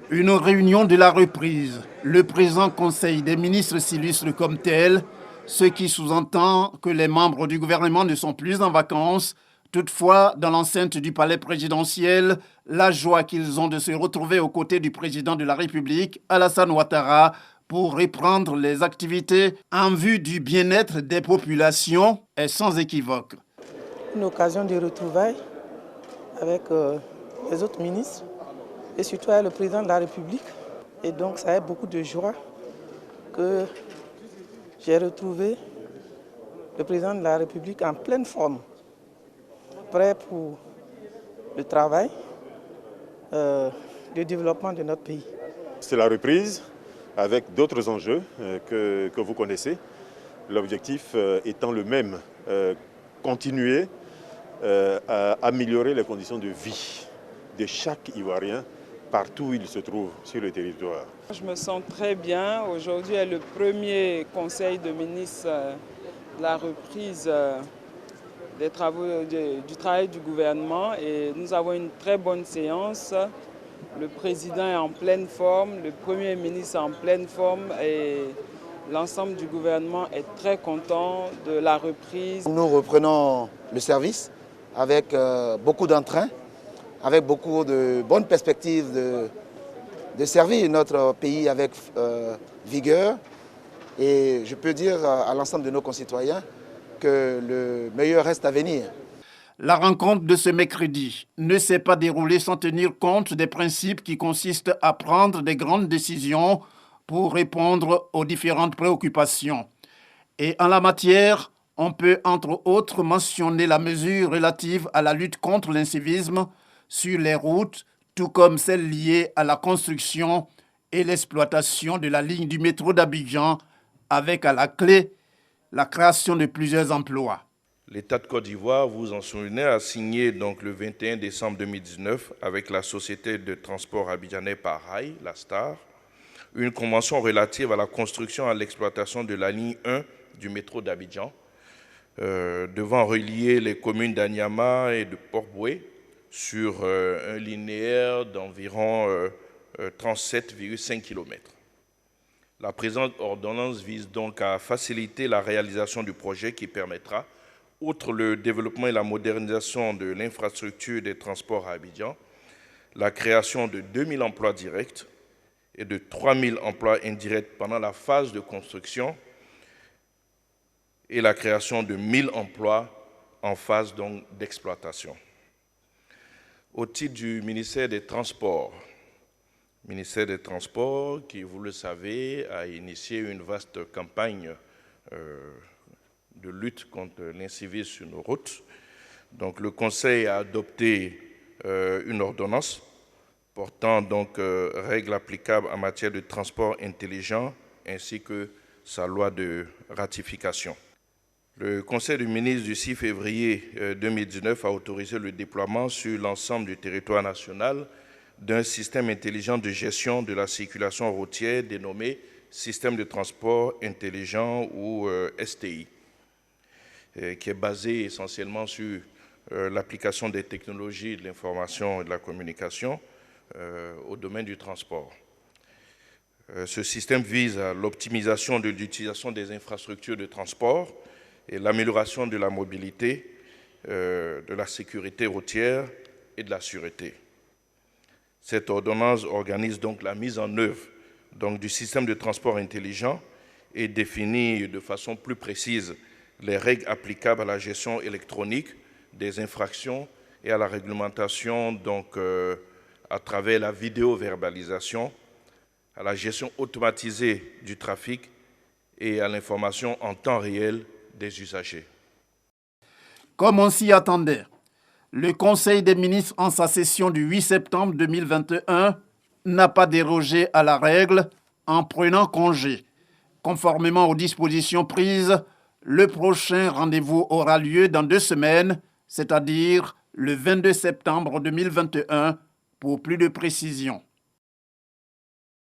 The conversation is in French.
Une réunion de la reprise. Le présent Conseil des ministres s'illustre comme tel, ce qui sous-entend que les membres du gouvernement ne sont plus en vacances. Toutefois, dans l'enceinte du palais présidentiel, la joie qu'ils ont de se retrouver aux côtés du président de la République, Alassane Ouattara, pour reprendre les activités en vue du bien-être des populations est sans équivoque. Une occasion de retrouvailles avec les autres ministres et surtout avec le président de la République. Et donc ça a beaucoup de joie que j'ai retrouvé le président de la République en pleine forme, prêt pour le travail, le développement de notre pays. C'est la reprise avec d'autres enjeux que vous connaissez. L'objectif étant le même, continuer à améliorer les conditions de vie de chaque Ivoirien partout où il se trouve sur le territoire. Je me sens très bien. Aujourd'hui est le premier conseil de ministres de la reprise des travaux, du travail du gouvernement et nous avons une très bonne séance. Le président est en pleine forme, le premier ministre est en pleine forme et l'ensemble du gouvernement est très content de la reprise. Nous reprenons le service avec beaucoup d'entrain, avec beaucoup de bonnes perspectives de servir notre pays avec vigueur. Et je peux dire à l'ensemble de nos concitoyens que le meilleur reste à venir. La rencontre de ce mercredi ne s'est pas déroulée sans tenir compte des principes qui consistent à prendre des grandes décisions pour répondre aux différentes préoccupations. Et en la matière, on peut entre autres mentionner la mesure relative à la lutte contre l'incivisme sur les routes, tout comme celle liée à la construction et l'exploitation de la ligne du métro d'Abidjan, avec à la clé la création de plusieurs emplois. L'État de Côte d'Ivoire, vous en souvenez, a signé donc le 21 décembre 2019 avec la société de transport abidjanais par rail, la STAR, une convention relative à la construction et à l'exploitation de la ligne 1 du métro d'Abidjan, devant relier les communes d'Anyama et de Port-Boué sur un linéaire d'environ 37,5 km. La présente ordonnance vise donc à faciliter la réalisation du projet qui permettra, outre le développement et la modernisation de l'infrastructure des transports à Abidjan, la création de 2000 emplois directs et de 3000 emplois indirects pendant la phase de construction et la création de 1000 emplois en phase d'exploitation. Au titre du ministère des Transports, qui, vous le savez, a initié une vaste campagne de lutte contre l'incivisme sur nos routes. Donc, le Conseil a adopté une ordonnance portant donc règles applicables en matière de transport intelligent ainsi que sa loi de ratification. Le Conseil des ministres du 6 février 2019 a autorisé le déploiement sur l'ensemble du territoire national d'un système intelligent de gestion de la circulation routière dénommé Système de transport intelligent ou STI, qui est basé essentiellement sur l'application des technologies de l'information et de la communication au domaine du transport. Ce système vise à l'optimisation de l'utilisation des infrastructures de transport et l'amélioration de la mobilité, de la sécurité routière et de la sûreté. Cette ordonnance organise donc la mise en œuvre du système de transport intelligent et définit de façon plus précise les règles applicables à la gestion électronique des infractions et à la réglementation à travers la vidéo-verbalisation, à la gestion automatisée du trafic et à l'information en temps réel des usagers. Comme on s'y attendait, le Conseil des ministres, en sa session du 8 septembre 2021, n'a pas dérogé à la règle en prenant congé. Conformément aux dispositions prises, le prochain rendez-vous aura lieu dans 2 semaines, c'est-à-dire le 22 septembre 2021, pour plus de précision.